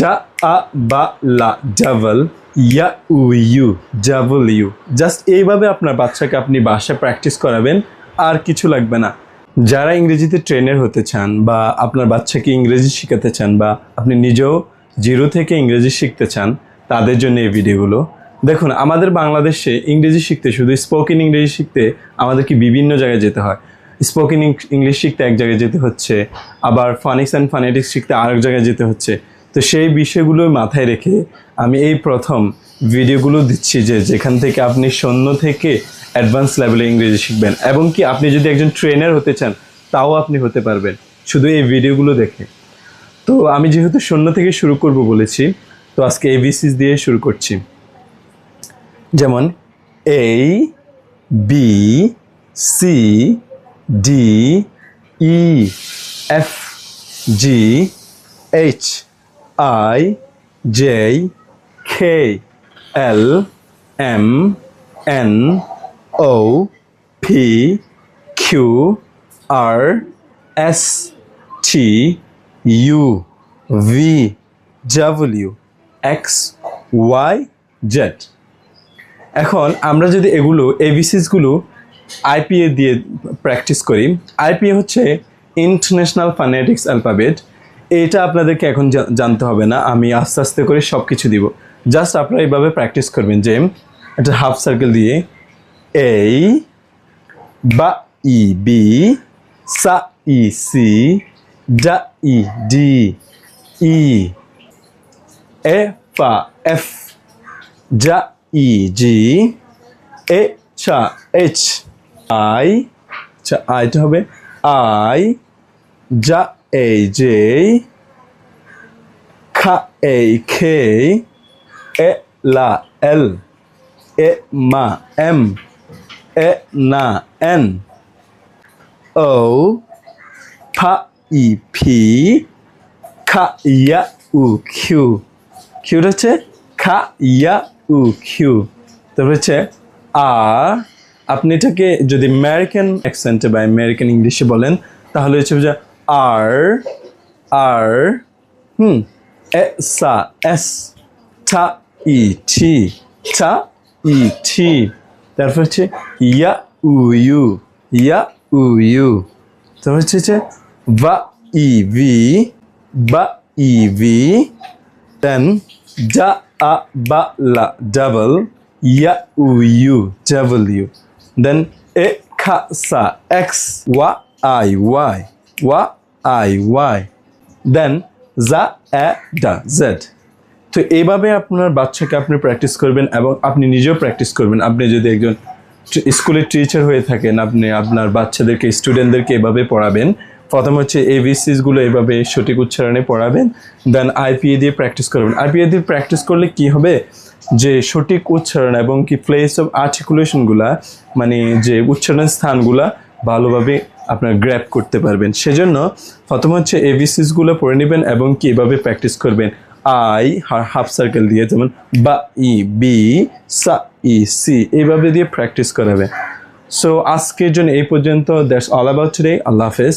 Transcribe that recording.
ডা আ বা লা double yeah uh U double you. Just এইভাবে আপনার বাচ্চাকে আপনি বাসায় প্র্যাকটিস করাবেন, আর কিছু লাগবে না। যারা ইংরেজিতে ট্রেনার হতে চান বা আপনার বাচ্চাকে ইংরেজি শেখাতে চান বা আপনি নিজেও জিরো থেকে ইংরেজি শিখতে চান, তাদের জন্য এই ভিডিওগুলো দেখুন। আমাদের বাংলাদেশে ইংরেজি শিখতে, শুধু স্পোকেন ইংরেজি শিখতে আমাদেরকে বিভিন্ন জায়গায় যেতে হয়। স্পোকেন ইংলিশ শিখতে এক জায়গায় যেতে হচ্ছে, আবার ফনিক্স অ্যান্ড ফনেটিক্স শিখতে আরেক জায়গায় যেতে হচ্ছে। তো সেই বিষয়গুলো মাথায় রেখে আমি এই প্রথম ভিডিওগুলো দিচ্ছি, যেখান থেকে আপনি শূন্য থেকে অ্যাডভান্স লেভেলে ইংরেজি শিখবেন, এবং কি আপনি যদি একজন ট্রেনার হতে চান তাও আপনি হতে পারবেন শুধু এই ভিডিওগুলো দেখে। তো আমি যেহেতু শূন্য থেকে শুরু করব বলেছি, তো আজকে এবিসিস দিয়ে শুরু করছি। যেমন A B C D E F G H I J K L M N O P Q R S T U V W X Y Z. এখন আমরা যদি এগুলো এবিসিসগুলো আইপিএ দিয়ে প্র্যাকটিস করি, আইপিএ হচ্ছে ইন্টারন্যাশনাল ফনেটিক্স অ্যালফাবেট। এটা আপনাদেরকে এখন জানতে হবে না, আমি আস্তে আস্তে করে সব কিছু দিব। জাস্ট আপনারা এইভাবে প্র্যাকটিস করবেন যে একটা হাফ সার্কেল দিয়ে এই বা ই বি সা ই সি ডা ই ডি ই এ ফা এফ যা ই জি এ চা এইচ আই, আইটা হবে আই, যা এই জে, খা এই খে, এ লা এল, এ মা এম, এ না এন, ও ফা ই ফি, খা ইয়া উ কিউ, কিউটা হচ্ছে খা ইয়া উ কিউ। তারপর হচ্ছে আর, আপনি এটাকে যদি আমেরিকান অ্যাকসেন্টে বা আমেরিকান ইংলিশে বলেন তাহলে হচ্ছে যে আর আর এ সা এস টা ই টি টা ই টি। তারপর হচ্ছে ইয়া উ ইউ, ইয়া উ ইউ। তারপর হচ্ছে বা ই ভি, বা ই ভি। দেন ডা আ বা লা double yeah uh you W. দেন এ খা সা এক্স ওয়া আই ওয়াই, ওয়া আই ওয়াই। দেন যা এ ডা জেড। তো এইভাবে আপনার বাচ্চাকে আপনি প্র্যাকটিস করবেন এবং আপনি নিজেও প্র্যাকটিস করবেন। আপনি যদি একজন স্কুলের টিচার হয়ে থাকেন, আপনি আপনার বাচ্চাদেরকে, স্টুডেন্টদেরকে এভাবে পড়াবেন। প্রথম হচ্ছে এবিসিসগুলো এভাবে সঠিক উচ্চারণে পড়াবেন, দেন আইপিএ দিয়ে প্র্যাকটিস করবেন। আইপিএ দিয়ে প্র্যাকটিস করলে কি হবে, যে সঠিক উচ্চারণ এবং কি প্লেস অফ আর্টিকুলেশনগুলা, মানে যে উচ্চারণের স্থানগুলা ভালোভাবে আপনার গ্র্যাব করতে পারবেন। সেজন্য প্রথম হচ্ছে এবিসিসগুলো পড়ে নেবেন এবং কি এভাবে প্র্যাকটিস করবেন। আই হাফ সার্কেল দিয়ে, যেমন বা ই বি সা ই সি, এইভাবে দিয়ে প্র্যাকটিস করাবে। সো আজকের জন্য এই পর্যন্ত। That's all about today. Allah হাফেজ।